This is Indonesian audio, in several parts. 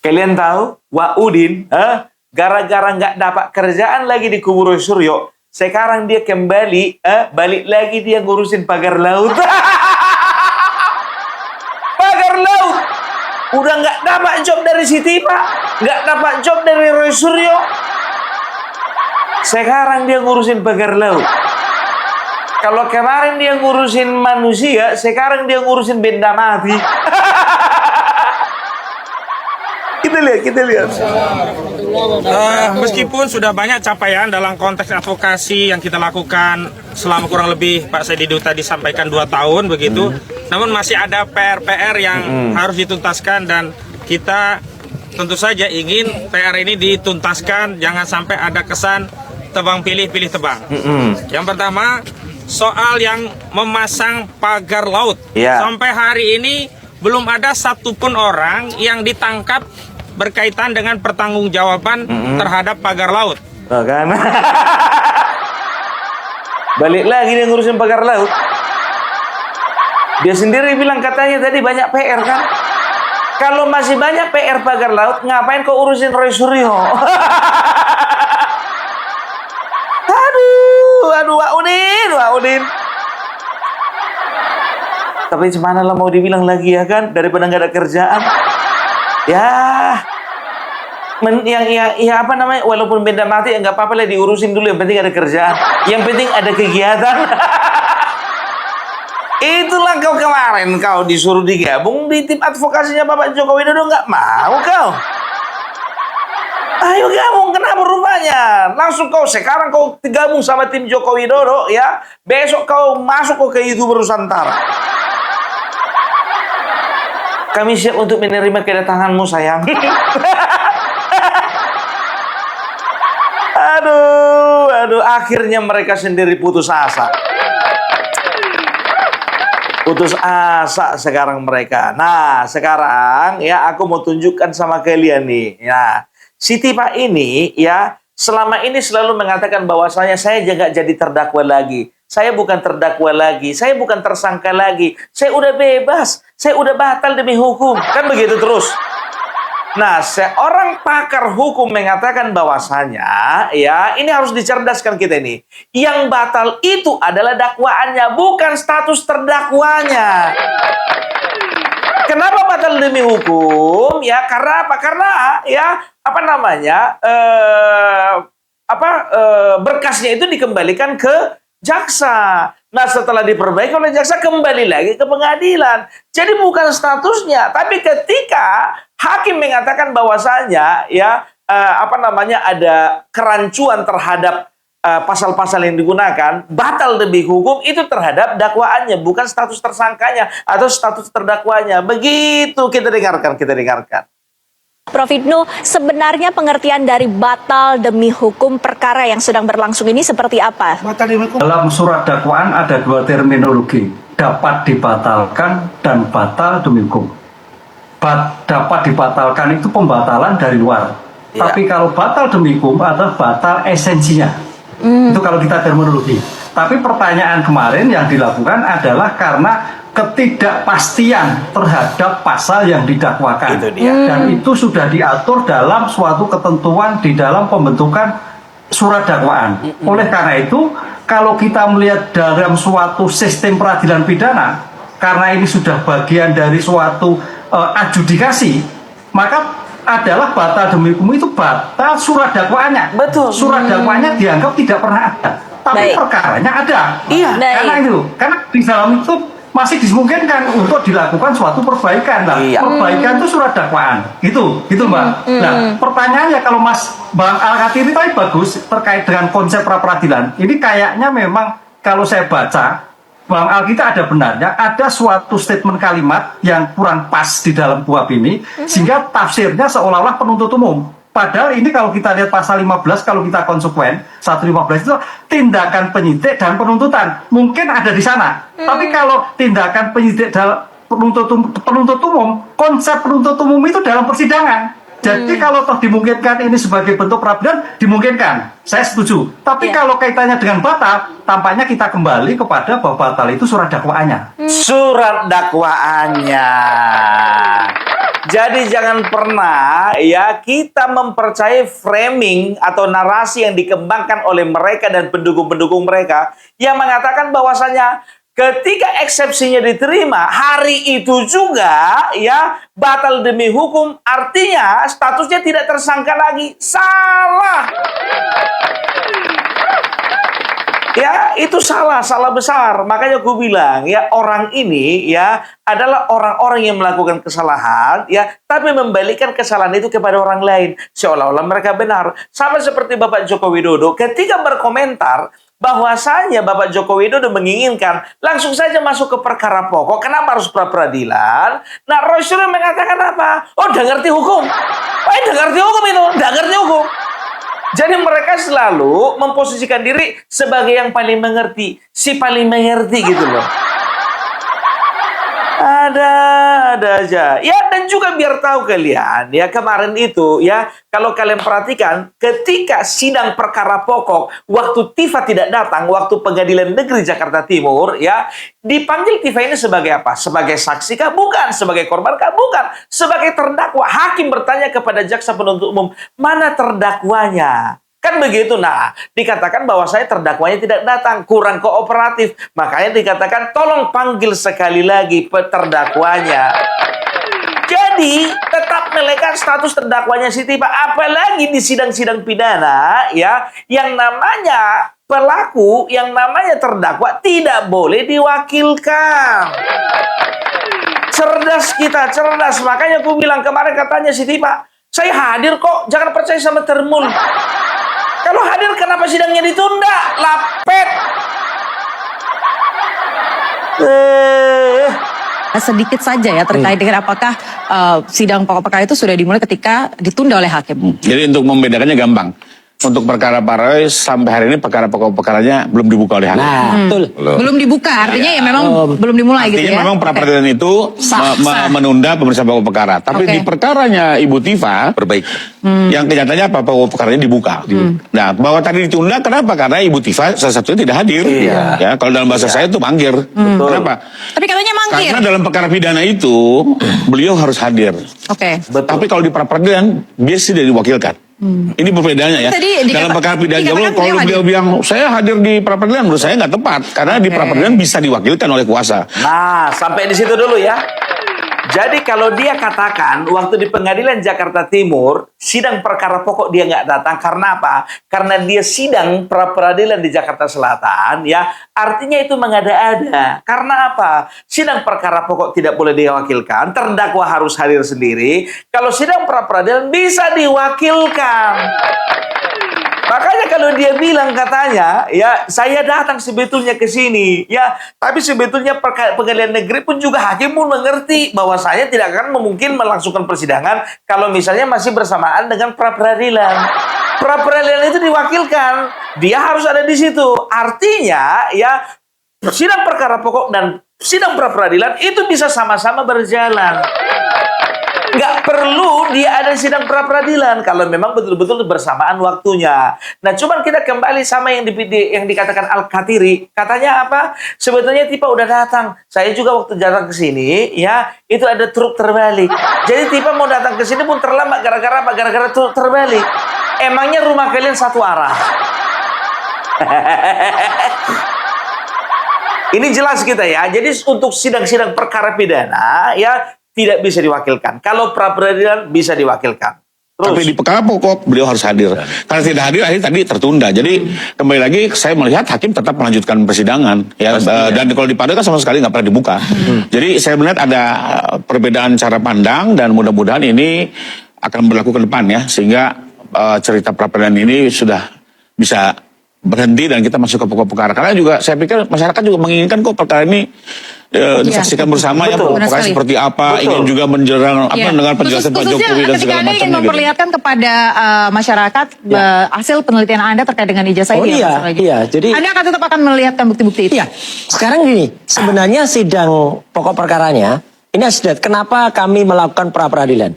Kalian tahu, Wak Udin, gara-gara nggak dapat kerjaan lagi di kubur Suryo, sekarang dia kembali, balik lagi dia ngurusin pagar laut. Pagar laut. Udah nggak dapat job dari Siti, Pak. Nggak dapat job dari Roy Suryo. Sekarang dia ngurusin pagar laut. Kalau kemarin dia ngurusin manusia, sekarang dia ngurusin benda mati. Kita lihat. Meskipun sudah banyak capaian dalam konteks advokasi yang kita lakukan selama kurang lebih Pak Saididu tadi sampaikan 2 tahun begitu, namun masih ada PR-PR yang harus dituntaskan dan kita tentu saja ingin PR ini dituntaskan, jangan sampai ada kesan tebang pilih tebang. Yang pertama, soal yang memasang pagar laut. Sampai hari ini belum ada satupun orang yang ditangkap berkaitan dengan pertanggungjawaban terhadap pagar laut. Kan? Balik lagi dia ngurusin pagar laut. Dia sendiri bilang katanya tadi banyak PR kan? Kalau masih banyak PR pagar laut, ngapain kau urusin Roy Suryo? Aduh, Wak Udin. Tapi gimana lah mau dibilang lagi ya kan, daripada nggak ada kerjaan. Ya apa namanya, walaupun benda mati nggak apa-apa lah, diurusin dulu, yang penting ada kerjaan, yang penting ada kegiatan. Itulah kau kemarin, kau disuruh digabung di tim advokasinya Bapak Joko Widodo, nggak mau kau. Ayo gabung, kenapa rupanya? Langsung sekarang kau gabung sama tim Joko Widodo ya, besok kau masuk ke YouTuber Nusantara. Kami siap untuk menerima kedatanganmu, sayang. Aduh, akhirnya mereka sendiri putus asa. Putus asa sekarang mereka. Nah, sekarang ya aku mau tunjukkan sama kalian nih. Ya, Siti Pak ini ya selama ini selalu mengatakan bahwasanya saya nggak jadi terdakwa lagi. Saya bukan terdakwa lagi, saya bukan tersangka lagi, saya udah bebas, saya udah batal demi hukum, kan begitu terus. Nah, seorang pakar hukum mengatakan bahwasanya, ya ini harus dicerdaskan kita ini. Yang batal itu adalah dakwaannya, bukan status terdakwanya. Kenapa batal demi hukum? Ya karena apa? Karena ya apa namanya berkasnya itu dikembalikan ke jaksa. Nah, setelah diperbaiki oleh jaksa, kembali lagi ke pengadilan. Jadi bukan statusnya, tapi ketika hakim mengatakan bahwasanya ya ada kerancuan terhadap pasal-pasal yang digunakan, batal demi hukum itu terhadap dakwaannya, bukan status tersangkanya atau status terdakwanya. Begitu kita dengarkan. Prof. Hipnu, sebenarnya pengertian dari batal demi hukum perkara yang sedang berlangsung ini seperti apa? Batal demi hukum. Dalam surat dakwaan ada 2 terminologi, dapat dibatalkan dan batal demi hukum. Dapat dibatalkan itu pembatalan dari luar. Ya. Tapi kalau batal demi hukum adalah batal esensinya. Itu kalau kita terminologi. Tapi pertanyaan kemarin yang dilakukan adalah karena ketidakpastian terhadap pasal yang didakwakan. Itu dia. Dan itu sudah diatur dalam suatu ketentuan di dalam pembentukan surat dakwaan. Oleh karena itu, kalau kita melihat dalam suatu sistem peradilan pidana, karena ini sudah bagian dari suatu adjudikasi, maka adalah batal demi hukum itu batal surat dakwaannya. Betul. Surat dakwaannya dianggap tidak pernah ada, tapi perkaranya ada. Iya. Karena di dalam itu masih dimungkinkan untuk dilakukan suatu perbaikan lah. Iya. Perbaikan itu surat dakwaan. Gitu Mbak. Nah, pertanyaannya kalau Bang Al-Khatiri tadi bagus terkait dengan konsep pra-peradilan. Ini kayaknya memang kalau saya baca Bang Al kita ada benarnya, ada suatu statement kalimat yang kurang pas di dalam KUHP ini, sehingga tafsirnya seolah-olah penuntut umum. Padahal ini kalau kita lihat pasal 15, kalau kita konsekuen, 115 itu tindakan penyidik dan penuntutan. Mungkin ada di sana. Tapi kalau tindakan penyidik dan penuntut umum, konsep penuntut umum itu dalam persidangan. Jadi kalau toh dimungkinkan ini sebagai bentuk peradilan, dimungkinkan. Saya setuju. Tapi kalau kaitannya dengan batal, tampaknya kita kembali kepada bahwa batal itu surat dakwaannya. Surat dakwaannya. Jadi jangan pernah ya kita mempercayai framing atau narasi yang dikembangkan oleh mereka dan pendukung-pendukung mereka yang mengatakan bahwasanya ketika eksepsinya diterima, hari itu juga ya batal demi hukum, artinya statusnya tidak tersangka lagi. Salah. Ya, itu salah besar. Makanya gue bilang, ya orang ini ya adalah orang-orang yang melakukan kesalahan, ya, tapi membalikkan kesalahan itu kepada orang lain. Seolah-olah mereka benar. Sama seperti Bapak Joko Widodo ketika berkomentar bahwasanya Bapak Joko Widodo menginginkan langsung saja masuk ke perkara pokok. Kenapa harus pra-peradilan? Nah, Roy Suryo mengatakan apa? Oh, udah ngerti hukum. Udah ngerti hukum itu. Udah ngerti hukum. Jadi mereka selalu memposisikan diri sebagai yang paling mengerti. Si paling mengerti gitu loh. Ada aja. Ya, dan juga biar tahu kalian, ya kemarin itu, ya kalau kalian perhatikan, ketika sidang perkara pokok, waktu Tifa tidak datang, waktu Pengadilan Negeri Jakarta Timur, ya dipanggil Tifa ini sebagai apa? Sebagai saksi kah? Bukan. Sebagai korban kah? Bukan. Sebagai terdakwa. Hakim bertanya kepada jaksa penuntut umum, mana terdakwanya? Kan begitu. Nah, dikatakan bahwa saya terdakwanya tidak datang, kurang kooperatif. Makanya dikatakan tolong panggil sekali lagi terdakwanya. Jadi tetap melekat status terdakwanya si Tifa. Apalagi di sidang-sidang pidana ya, yang namanya pelaku, yang namanya terdakwa tidak boleh diwakilkan. Cerdas kita, cerdas. Makanya aku bilang kemarin katanya si Tifa, saya hadir kok, jangan percaya sama Termul. Kalau hadir kenapa sidangnya ditunda? Lapet. Sedikit saja ya terkait dengan apakah sidang pokok perkara itu sudah dimulai ketika ditunda oleh hakim. Jadi untuk membedakannya gampang. Untuk perkara Pak Roy sampai hari ini perkara pokok perkaranya belum dibuka oleh hakim. Nah, betul. Belum dibuka, artinya ya memang belum dimulai gitu ya. Artinya memang pra-peradilan itu menunda pemeriksaan pokok perkara. Tapi di perkaranya Ibu Tifa yang kenyataannya apa, pokok perkaranya dibuka. Nah, bahwa tadi ditunda kenapa? Karena Ibu Tifa salah satunya tidak hadir. Ya, kalau dalam bahasa saya itu mangkir. Kenapa? Tapi katanya mangkir. Karena dalam perkara pidana itu beliau harus hadir. Tapi kalau di pra-peradilan dia tidak diwakilkan. Ini perbedaannya ya. Dalam perkara pidana kalau beliau bilang saya hadir di pra-peradilan, menurut saya nggak tepat karena di pra-peradilan bisa diwakilkan oleh kuasa. Nah, sampai di situ dulu ya. Jadi kalau dia katakan waktu di Pengadilan Jakarta Timur sidang perkara pokok dia nggak datang karena apa? Karena dia sidang pra-peradilan di Jakarta Selatan, ya artinya itu mengada-ada. Karena apa? Sidang perkara pokok tidak boleh diwakilkan, terdakwa harus hadir sendiri. Kalau sidang pra-peradilan bisa diwakilkan. Makanya kalau dia bilang katanya, ya saya datang sebetulnya ke sini, ya tapi sebetulnya Pengadilan Negeri pun juga hakim pun mengerti bahwa saya tidak akan mungkin melangsungkan persidangan kalau misalnya masih bersamaan dengan pra-peradilan. Pra-peradilan itu diwakilkan, dia harus ada di situ. Artinya, ya sidang perkara pokok dan sidang pra-peradilan itu bisa sama-sama berjalan. Nggak perlu dia ada sidang pra-peradilan kalau memang betul-betul bersamaan waktunya. Nah, cuman kita kembali sama yang dikatakan Al-Khatiri. Katanya apa? Sebetulnya Tifa udah datang. Saya juga waktu datang ke sini, ya itu ada truk terbalik. Jadi Tifa mau datang ke sini pun terlambat gara-gara apa? Gara-gara truk terbalik. Emangnya rumah kalian satu arah? Ini jelas kita ya. Jadi untuk sidang-sidang perkara pidana, ya tidak bisa diwakilkan. Kalau pra-peradilan bisa diwakilkan. Terus. Tapi di perkara pokok beliau harus hadir. Karena tidak hadir akhirnya tadi tertunda. Jadi kembali lagi saya melihat hakim tetap melanjutkan persidangan. Ya, dan kalau di Padang kan sama sekali nggak pernah dibuka. Jadi saya melihat ada perbedaan cara pandang dan mudah-mudahan ini akan berlaku ke depan ya. Sehingga cerita pra-peradilan ini sudah bisa berhenti dan kita masuk ke pokok perkara. Karena juga saya pikir masyarakat juga menginginkan kok perkara ini disaksikan bersama ya pokok perkara seperti apa, ingin juga menjerang apa dengan penjelasan Pak Jokowi dan segala macamnya. Ingin memperlihatkan kepada masyarakat hasil penelitian Anda terkait dengan ijazah ini. Jadi Anda akan tetap akan melihatkan bukti-bukti itu. Iya. Sekarang gini, sebenarnya sidang pokok perkaranya ini sudah kenapa kami melakukan pra-peradilan?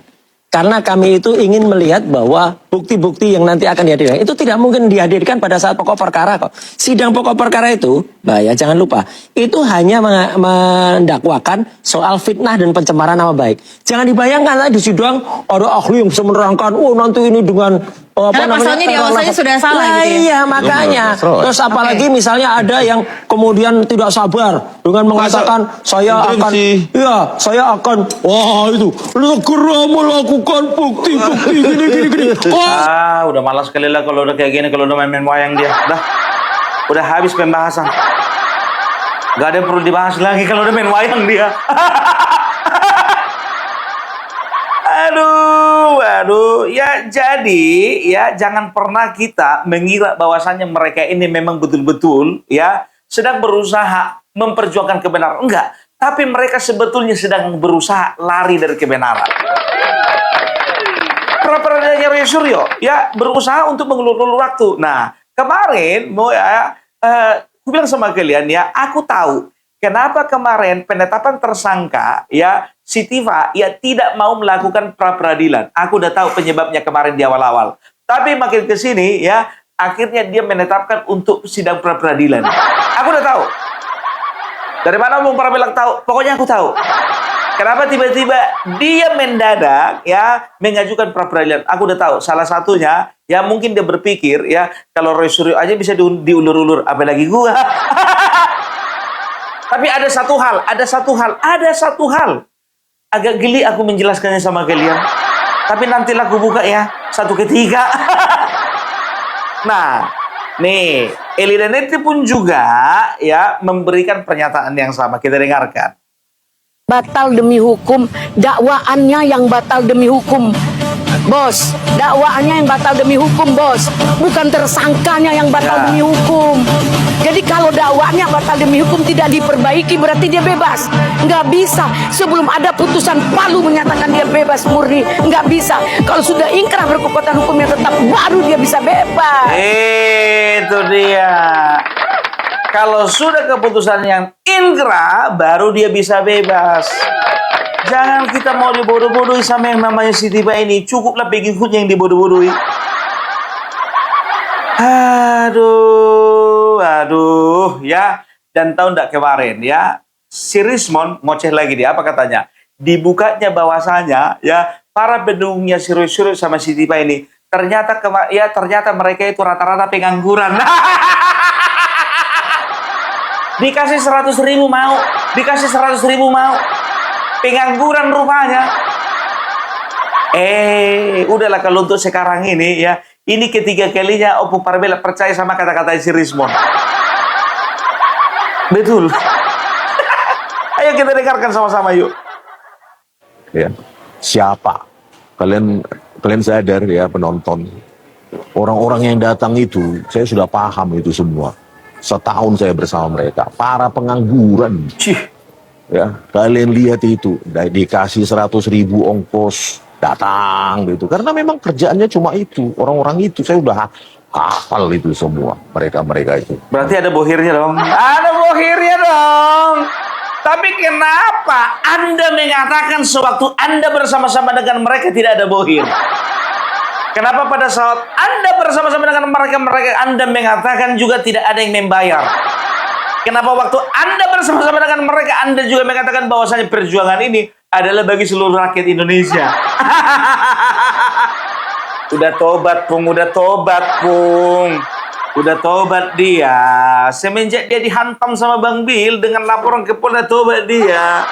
karena kami itu ingin melihat bahwa bukti-bukti yang nanti akan dihadirkan itu tidak mungkin dihadirkan pada saat pokok perkara kok. Sidang pokok perkara itu, Mbak ya jangan lupa, itu hanya mendakwakan soal fitnah dan pencemaran nama baik. Jangan dibayangkan di sidang ada ahli yang bisa menerangkan, oh nanti ini dengan Karena pasalnya di awal saja sudah salah gitu ya. Iya makanya. Terus apalagi misalnya ada yang kemudian tidak sabar dengan mengatakan saya akan wah itu segera melakukan bukti-bukti gini. Oh. Udah malas sekali lah kalau udah kayak gini, kalau udah main-main wayang dia. Udah habis pembahasan. Gak ada yang perlu dibahas lagi kalau udah main wayang dia. Aduh, ya jadi ya jangan pernah kita mengira bahwasannya mereka ini memang betul-betul ya sedang berusaha memperjuangkan kebenaran. Enggak, tapi mereka sebetulnya sedang berusaha lari dari kebenaran. Pra-peradilannya Roy Suryo ya berusaha untuk mengulur-ulur waktu. Nah, kemarin aku bilang sama kalian ya, aku tahu kenapa kemarin penetapan tersangka ya si Tifa ya tidak mau melakukan pra-peradilan. Aku udah tahu penyebabnya kemarin di awal-awal. Tapi makin ke sini ya, akhirnya dia menetapkan untuk sidang pra-peradilan. Aku udah tahu. Dari mana Bung Prabilang tahu? Pokoknya aku tahu. Kenapa tiba-tiba dia mendadak ya mengajukan pra-peradilan? Aku udah tahu. Salah satunya ya mungkin dia berpikir ya kalau Roy Suryo aja bisa diulur-ulur, apalagi gua. Tapi ada satu hal. Agak geli aku menjelaskannya sama kalian. Tapi nantilah aku buka ya, satu ketiga. Nah, nih, Eli dan Neti pun juga ya memberikan pernyataan yang sama. Kita dengarkan. Batal demi hukum, dakwaannya yang batal demi hukum. Bos, dakwaannya yang batal demi hukum, bos. Bukan tersangkanya yang batal demi hukum. Jadi kalau dakwaannya batal demi hukum tidak diperbaiki berarti dia bebas. Nggak bisa. Sebelum ada putusan Palu menyatakan dia bebas murni. Nggak bisa. Kalau sudah ingkrah berkekuatan hukumnya tetap baru dia bisa bebas. Itu dia. Kalau sudah keputusan yang ingkrah baru dia bisa bebas. Jangan kita mau dibodoh-bodohi sama yang namanya si Tifa ini. Cukuplah pengikutnya yang dibodoh-bodohi. Aduh, ya. Dan tahu enggak kemarin ya, si Rismond ngoceh lagi dia, apa katanya? Dibukanya bahwasanya ya para pendukungnya si Roy Suryo sama si Tifa ini ternyata mereka itu rata-rata pengangguran. Dikasih 100.000 mau, dikasih 100.000 mau. Pengangguran rupanya. Udahlah kalau untuk sekarang ini ya, ini ketiga kalinya Opung Parbela percaya sama kata-kata si Rismond. Betul. Ayo kita dengarkan sama-sama yuk. Ya, siapa? Kalian sadar ya penonton. Orang-orang yang datang itu, saya sudah paham itu semua. Setahun saya bersama mereka, para pengangguran. Ya, kalian lihat itu, dikasih 100.000 ongkos datang gitu. Karena memang kerjaannya cuma itu, orang-orang itu saya udah hafal itu semua, mereka itu. Berarti ada bohirnya dong. Ada bohirnya dong. Tapi kenapa Anda mengatakan sewaktu Anda bersama-sama dengan mereka tidak ada bohir? Kenapa pada saat Anda bersama-sama dengan mereka Anda mengatakan juga tidak ada yang membayar? Kenapa waktu Anda bersama-sama dengan mereka Anda juga mengatakan bahwasanya perjuangan ini adalah bagi seluruh rakyat Indonesia? Udah tobat, Pung. Udah tobat dia. Semenjak dia dihantam sama Bang Bil dengan laporan ke Polda, tobat dia.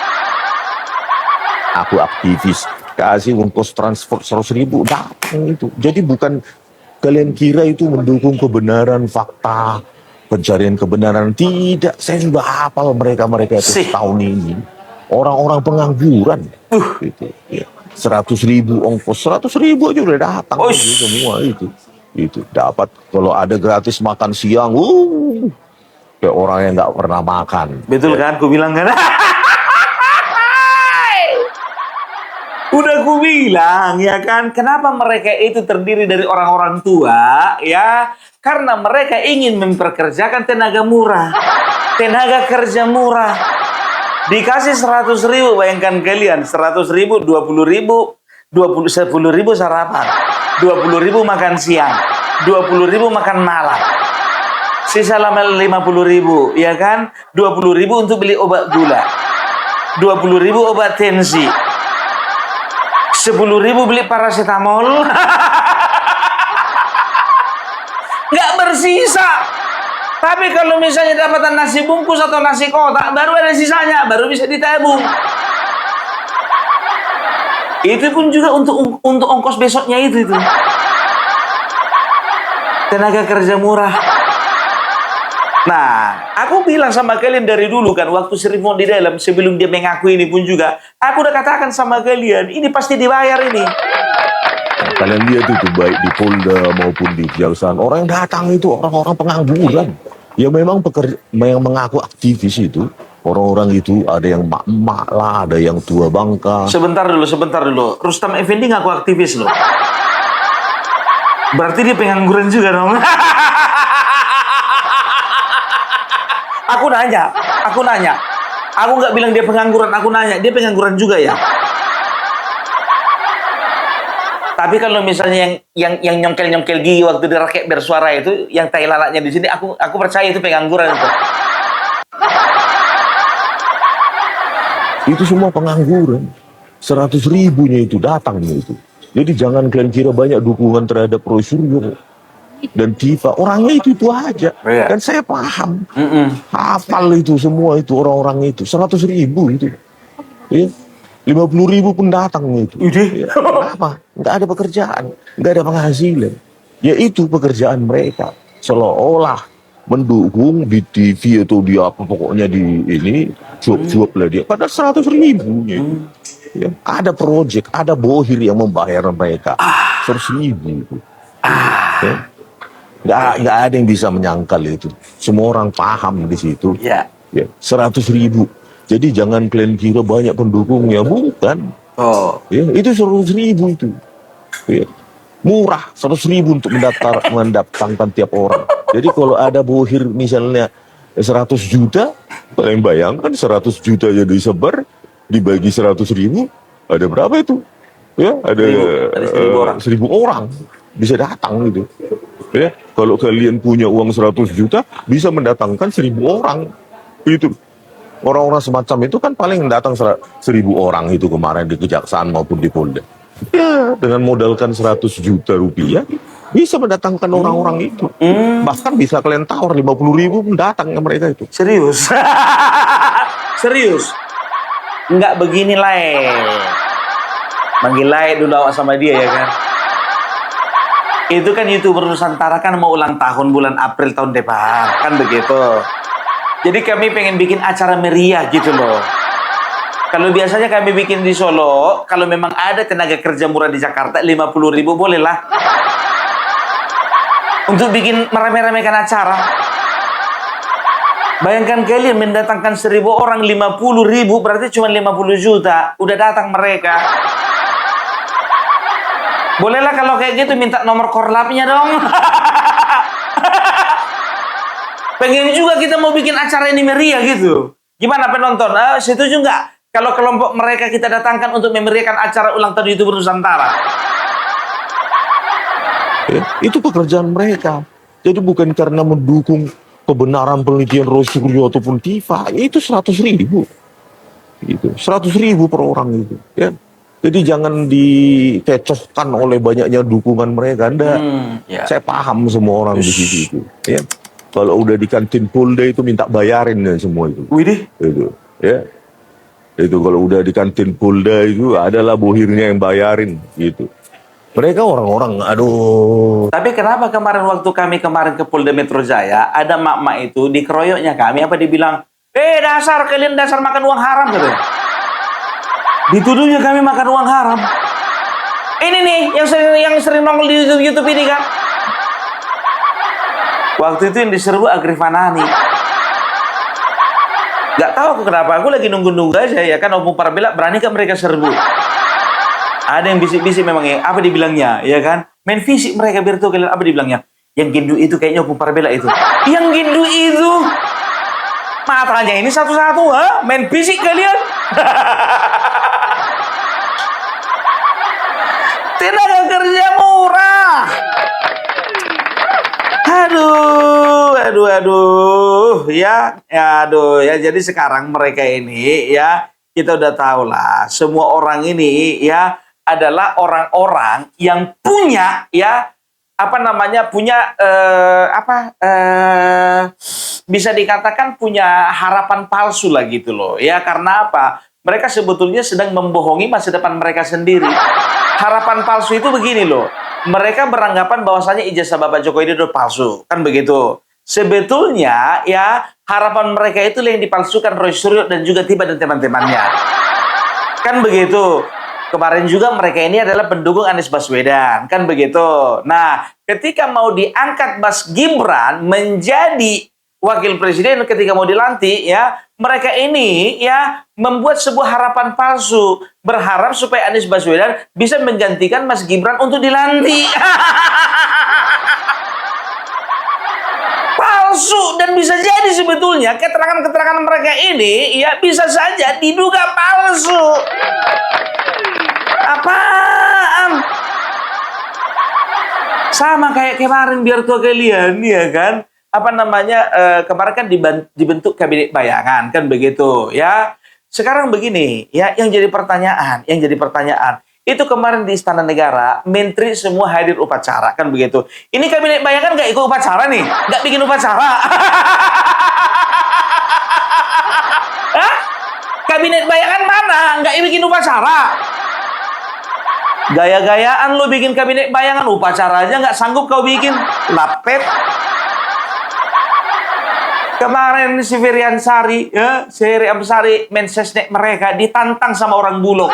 Aku aktivis, kasih ongkos transport 100.000 datang itu. Jadi bukan kalian kira itu mendukung kebenaran, fakta, pencarian kebenaran. Tidak, saya sudah hafal mereka itu tahun ini. Orang-orang pengangguran. Gitu, ya. 100.000 ongkos, 100.000 aja udah datang semua itu. Itu dapat kalau ada gratis makan siang, kayak orang yang nggak pernah makan. Betul kan? Ku bilang kan? Udah ku bilang ya kan, kenapa mereka itu terdiri dari orang-orang tua ya? Karena mereka ingin memperkerjakan tenaga murah, tenaga kerja murah. Dikasih 100.000, bayangkan kalian, 100.000, 20.000, 10.000 sarapan, 20.000 makan siang, 20.000 makan malam. Sisa 50.000, ya kan? 20.000 untuk beli obat gula, 20.000 obat tensi, 10.000 beli paracetamol. Nggak bersisa. Tapi kalau misalnya dapatan nasi bungkus atau nasi kotak, baru ada sisanya, baru bisa ditabung. Itu pun juga untuk ongkos besoknya itu. Tenaga kerja murah. Nah, aku bilang sama kalian dari dulu kan, waktu Sri Mulyani di dalam, sebelum dia mengaku ini pun juga, aku udah katakan sama kalian, ini pasti dibayar ini. Nah, kalian lihat itu baik di Polda maupun di Kejaksaan, orang yang datang itu orang-orang pengangguran. Ya memang yang mengaku aktivis itu, orang-orang itu ada yang mak-mak lah, ada yang tua bangka. Sebentar dulu. Rustam Effendi ngaku aktivis loh. Berarti dia pengangguran juga dong. Aku nanya. Aku nggak bilang dia pengangguran, aku nanya, dia pengangguran juga ya? Tapi kalau misalnya yang nyongkel gigi waktu di rakyat bersuara itu, yang tai lalatnya di sini, aku percaya itu pengangguran itu. Itu semua pengangguran. 100.000-nya itu datangnya itu. Jadi jangan kalian kira banyak dukungan terhadap Roy Suryo dan Tifa. Orangnya itu aja. Iya. Dan saya paham. Hafal itu semua itu orang-orang itu. 100.000 itu. Ya. 50.000 pun datang itu. Ya. Kenapa? Nggak ada pekerjaan. Nggak ada penghasilan. Ya itu pekerjaan mereka. Seolah-olah mendukung di TV atau di apa. Pokoknya di ini. Job-job lah dia. Padahal 100.000-nya itu. Ya, ada proyek, ada bohir yang membayar mereka 100.000 itu. Ya. Nggak ada yang bisa menyangkal itu. Semua orang paham di situ. Ya. Ya, 100.000. Jadi jangan kalian kira banyak pendukungnya, bukan. Oh. Ya, itu 100.000 itu. Ya. Murah 100.000 untuk mendatangkan tiap orang. Jadi kalau ada bohir misalnya 100 juta, kalian bayangkan 100 juta jadi disebar. Dibagi 100.000, ada berapa itu? Ya, ada 1.000 orang bisa datang gitu. Ya, kalau kalian punya uang 100 juta, bisa mendatangkan 1.000 orang. Itu orang-orang semacam itu kan paling datang 1.000 orang itu kemarin di Kejaksaan maupun di Polda. Ya, dengan modalkan 100 juta rupiah, bisa mendatangkan orang-orang itu. Bahkan bisa kalian tawar 50.000 pun datang ke mereka itu. Serius? Serius? Enggak begini Lai. Manggil Lai dulu awak sama dia ya kan. Itu kan YouTuber Nusantara kan mau ulang tahun bulan April tahun depan. Kan begitu. Jadi kami pengen bikin acara meriah gitu loh. Kalau biasanya kami bikin di Solo, kalau memang ada tenaga kerja murah di Jakarta 50.000 boleh lah. Untuk bikin merame-ramekan acara. Bayangkan kalian mendatangkan 1.000 orang 50.000 berarti cuma 50 juta. Udah datang mereka. Bolehlah kalau kayak gitu minta nomor korlapnya dong. Pengen juga kita mau bikin acara ini meriah gitu. Gimana penonton? Setuju nggak? Kalau kelompok mereka kita datangkan untuk memeriahkan acara ulang tahun YouTuber Nusantara. Ya, itu pekerjaan mereka. Jadi bukan karena mendukung kebenaran penelitian Roy Suryo ataupun Tifa, itu 100.000. Gitu. 100.000 per orang itu. Ya. Jadi jangan dikecohkan oleh banyaknya dukungan mereka. Ya. Saya paham semua orang di situ itu. Ya. Kalau udah di kantin Polda itu minta bayarin ya semua itu. Widih. Itu. Ya. Itu kalau udah di kantin Polda itu adalah bohirnya yang bayarin gitu. Mereka orang-orang, aduh. Tapi kenapa kemarin waktu kami kemarin ke Polda Metro Jaya, ada mak-mak itu dikeroyoknya kami, apa dibilang, kalian dasar makan uang haram katanya. Dituduhnya kami makan uang haram. Ini nih yang sering nongol di YouTube ini kan. Waktu itu yang diserbu Agrifanani. Gak tahu aku kenapa, aku lagi nunggu-nunggu aja ya kan, Opung Parbela berani kan mereka serbu. Ada yang bisik-bisik memang ya, apa dibilangnya, ya kan? Main fisik mereka biar tuh kalian, apa dibilangnya? Yang gindu itu kayaknya Opung Parbela itu. Yang gindu itu. Matanya ini satu-satu, ha? Main fisik kalian. Aduh, ya, Jadi sekarang mereka ini, ya, kita udah tahu lah. Semua orang ini, ya, adalah orang-orang yang punya, ya, bisa dikatakan punya harapan palsu lah gitu loh. Ya, karena apa? Mereka sebetulnya sedang membohongi masa depan mereka sendiri. Harapan palsu itu begini loh. Mereka beranggapan bahwasanya ijazah Bapak Jokowi itu palsu, kan begitu. Sebetulnya, ya, harapan mereka itu yang dipalsukan Roy Suryo dan juga Tiba dan teman-temannya. Kan begitu. Kemarin juga mereka ini adalah pendukung Anies Baswedan, kan begitu. Nah, ketika mau diangkat Mas Gibran menjadi wakil presiden ketika mau dilantik, ya, mereka ini, ya, membuat sebuah harapan palsu, berharap supaya Anies Baswedan bisa menggantikan Mas Gibran untuk dilantik. Palsu, dan bisa jadi sebetulnya keterangan-keterangan mereka ini, ya, bisa saja diduga palsu. Apaan? Sama kayak kemarin biar tua kalian, ya kan? Kemarin kan dibentuk kabinet bayangan, kan begitu, ya. Sekarang begini, ya, yang jadi pertanyaan, itu kemarin di Istana Negara, menteri semua hadir upacara, kan begitu. Ini kabinet bayangan nggak ikut upacara nih, nggak bikin upacara. Hah? Kabinet bayangan mana? Nggak bikin upacara. Gaya-gayaan lo bikin kabinet bayangan, upacara aja nggak sanggup kau bikin. Lapet. Kemarin si Ferry Amsari, Mensesnek mereka ditantang sama orang Bulog.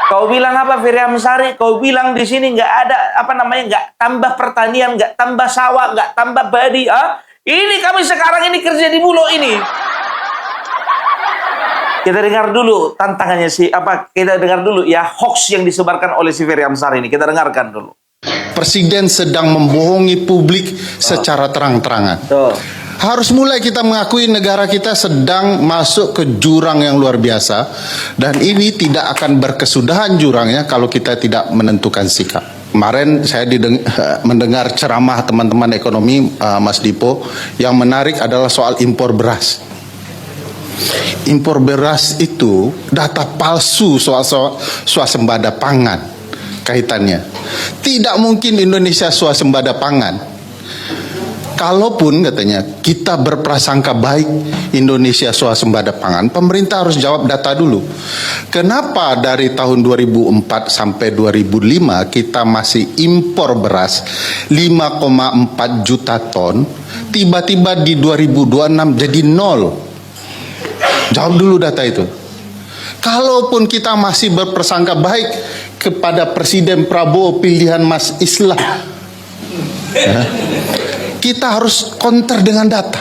Kau bilang apa Ferry Amsari? Kau bilang di sini nggak ada nggak tambah pertanian, nggak tambah sawah, nggak tambah padi. Ini kami sekarang ini kerja di Bulog ini. Kita dengar dulu tantangannya kita dengar dulu ya hoax yang disebarkan oleh si Ferry Amsari ini. Kita dengarkan dulu. Presiden sedang membohongi publik secara terang-terangan. Harus mulai kita mengakui negara kita sedang masuk ke jurang yang luar biasa, dan ini tidak akan berkesudahan jurangnya kalau kita tidak menentukan sikap. Kemarin saya mendengar ceramah teman-teman ekonomi, Mas Dipo, yang menarik adalah soal impor beras. Impor beras itu data palsu soal swasembada pangan kaitannya. Tidak mungkin Indonesia swasembada pangan. Kalaupun katanya kita berprasangka baik Indonesia swasembada pangan, pemerintah harus jawab data dulu. Kenapa dari tahun 2004 sampai 2005 kita masih impor beras 5,4 juta ton, tiba-tiba di 2026 jadi 0? Jawab dulu data itu. Kalaupun kita masih berprasangka baik kepada Presiden Prabowo pilihan Mas Islah, ya, kita harus counter dengan data.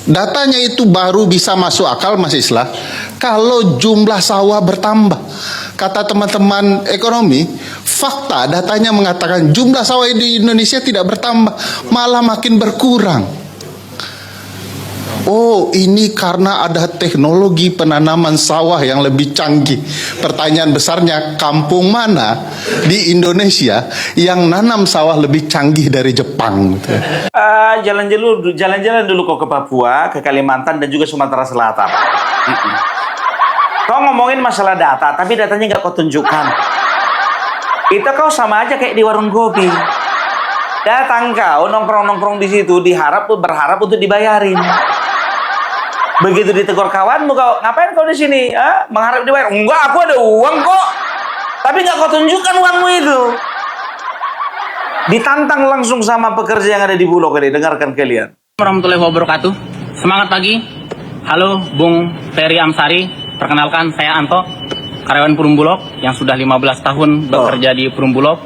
Datanya itu baru bisa masuk akal Mas Islah kalau jumlah sawah bertambah. Kata teman-teman ekonomi, fakta datanya mengatakan jumlah sawah di Indonesia tidak bertambah, malah makin berkurang. Oh, ini karena ada teknologi penanaman sawah yang lebih canggih. Pertanyaan besarnya, kampung mana di Indonesia yang nanam sawah lebih canggih dari Jepang? Jalan-jalan dulu kau ke Papua, ke Kalimantan, dan juga Sumatera Selatan. Kau ngomongin masalah data, tapi datanya nggak kau tunjukkan. Itu kau sama aja kayak di warung kopi. Datang kau nongkrong-nongkrong di situ, berharap untuk dibayarin. Begitu ditegur kawanmu, kau ngapain kau di sini? Mengharap dibayar? Enggak, aku ada uang kok. Tapi nggak kau tunjukkan uangmu itu. Ditantang langsung sama pekerja yang ada di Bulog ini. Dengarkan kalian. Warahmatullahi wabarakatuh. Semangat pagi. Halo, Bung Ferry Amsari. Perkenalkan, saya Anto, karyawan Perum Bulog yang sudah 15 tahun bekerja di Perum Bulog.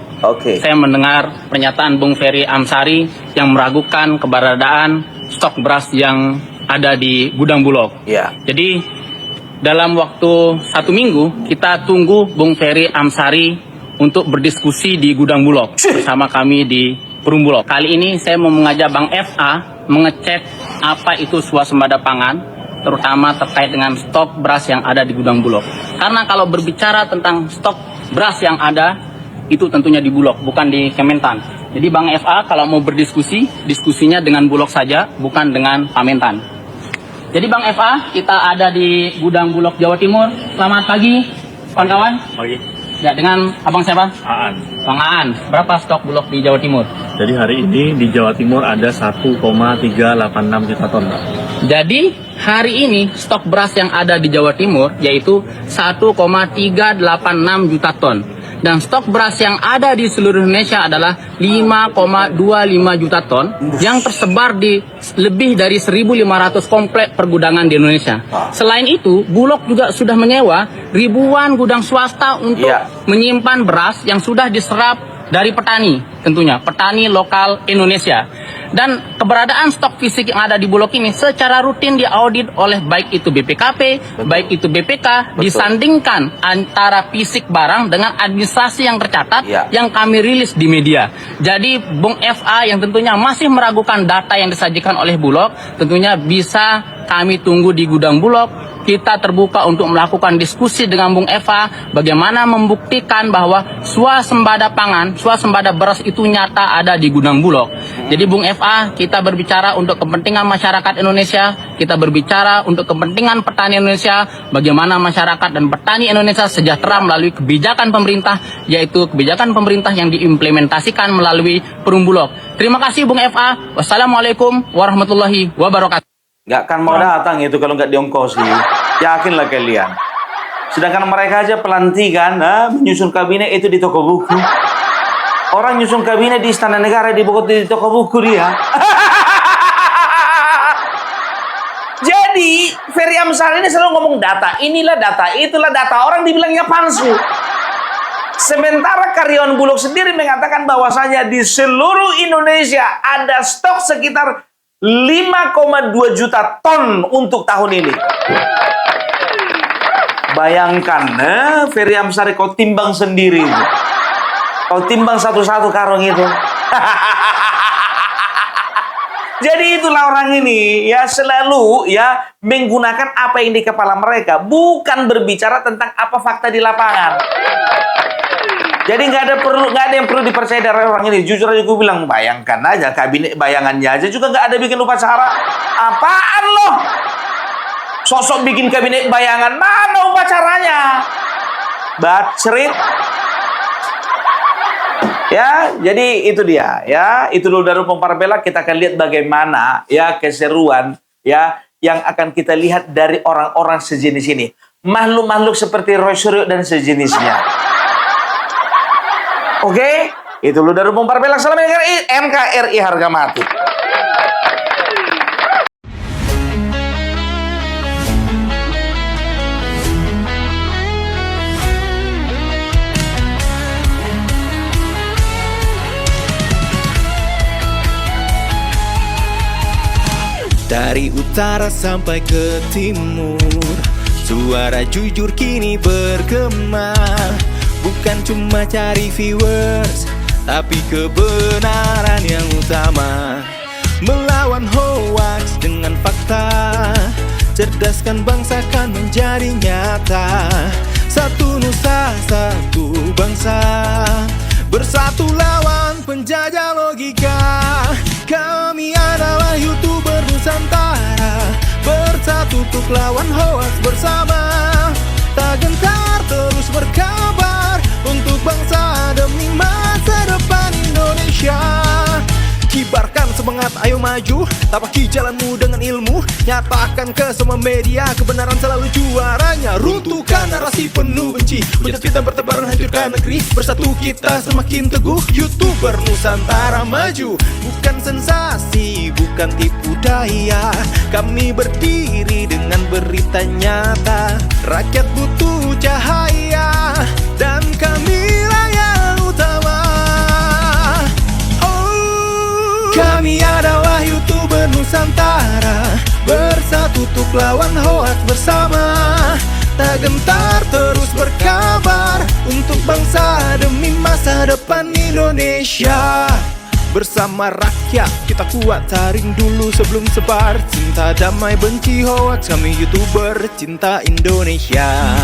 Saya mendengar pernyataan Bung Ferry Amsari yang meragukan keberadaan stok beras yang ada di gudang Bulog. Jadi dalam waktu 1 minggu kita tunggu Bung Ferry Amsari untuk berdiskusi di gudang Bulog bersama kami di Perum Bulog. Kali ini saya mau mengajak Bang FA mengecek apa itu swasembada pangan, terutama terkait dengan stok beras yang ada di gudang Bulog. Karena kalau berbicara tentang stok beras yang ada, itu tentunya di Bulog, bukan di Kementan. Jadi Bang FA kalau mau berdiskusi, diskusinya dengan Bulog saja, bukan dengan Pamentan. Jadi Bang FA, kita ada di gudang Bulog Jawa Timur. Selamat pagi, kawan-kawan. Pagi. Ya, dengan abang siapa? Aan. Bang Aan. Berapa stok Bulog di Jawa Timur? Jadi hari ini di Jawa Timur ada 1,386 juta ton, Pak. Jadi hari ini stok beras yang ada di Jawa Timur yaitu 1,386 juta ton. Dan stok beras yang ada di seluruh Indonesia adalah 5,25 juta ton yang tersebar di lebih dari 1.500 komplek pergudangan di Indonesia. Selain itu, Bulog juga sudah menyewa ribuan gudang swasta untuk menyimpan beras yang sudah diserap dari petani, tentunya petani lokal Indonesia. Dan keberadaan stok fisik yang ada di Bulog ini secara rutin diaudit oleh baik itu BPKP, baik itu BPK, disandingkan antara fisik barang dengan administrasi yang tercatat yang kami rilis di media. Jadi Bung FA yang tentunya masih meragukan data yang disajikan oleh Bulog, tentunya bisa kami tunggu di gudang Bulog. Kita terbuka untuk melakukan diskusi dengan Bung Eva bagaimana membuktikan bahwa swasembada pangan, swasembada beras itu nyata ada di gudang Bulog. Jadi Bung Eva, kita berbicara untuk kepentingan masyarakat Indonesia, kita berbicara untuk kepentingan petani Indonesia, bagaimana masyarakat dan petani Indonesia sejahtera melalui kebijakan pemerintah, yaitu kebijakan pemerintah yang diimplementasikan melalui Perum Bulog. Terima kasih Bung Eva. Wassalamualaikum warahmatullahi wabarakatuh. Nggak akan mau datang itu kalau nggak diongkosi. Yakinlah kalian. Sedangkan mereka aja pelantikan menyusun kabinet itu di toko buku. Orang nyusun kabinet di Istana Negara di toko buku dia. Jadi Ferry Amsari ini selalu ngomong data. Inilah data, itulah data. Orang dibilangnya palsu. Sementara karyawan Bulog sendiri mengatakan bahwasanya di seluruh Indonesia ada stok sekitar 5,2 juta ton untuk tahun ini. Bayangkan, Ferry Amsari kau timbang sendiri. Kau timbang satu-satu karung itu. Jadi itulah orang ini ya selalu ya menggunakan apa yang di kepala mereka, bukan berbicara tentang apa fakta di lapangan. Jadi nggak ada yang perlu dipercaya dari orang ini. Jujur aja gue bilang, bayangkan aja kabinet bayangannya aja juga nggak ada bikin upacara. Apaan loh? Sosok bikin kabinet bayangan, mana upacaranya? Bacrit. Ya, jadi itu dia ya. Itu dulu dari Pemparbela, kita akan lihat bagaimana ya keseruan ya yang akan kita lihat dari orang-orang sejenis ini. Makhluk-makhluk seperti Roy Suryo dan sejenisnya. Oke, itu dulu dari Pemparbela. Salam NKRI harga mati. Dari utara sampai ke timur, suara jujur kini bergema. Bukan cuma cari viewers, tapi kebenaran yang utama. Melawan hoax dengan fakta, cerdaskan bangsa kan menjadi nyata. Satu nusa, satu bangsa, bersatu lawan penjajah logika. Kami adalah YouTuber Nusantara, bersatu untuk lawan hoax bersama. Tak gentar terus berkabar untuk bangsa demi masa depan Indonesia. Kibarkan semangat, ayo maju, tapaki jalanmu dengan ilmu. Nyatakan ke semua media, kebenaran selalu juaranya. Runtuhkan narasi penuh benci, hujat kita bertebaran hancurkan negeri. Bersatu kita semakin teguh, YouTuber Nusantara maju. Bukan sensasi, bukan tipu daya, kami berdiri dengan berita nyata. Rakyat butuh cahaya, dan kamilah yang utama. Kami adalah YouTuber Nusantara, bersatu untuk lawan hoax bersama. Tak gentar terus berkabar untuk bangsa demi masa depan Indonesia. Bersama rakyat kita kuat, taring dulu sebelum sebar. Cinta damai benci hoax, kami YouTuber cinta Indonesia.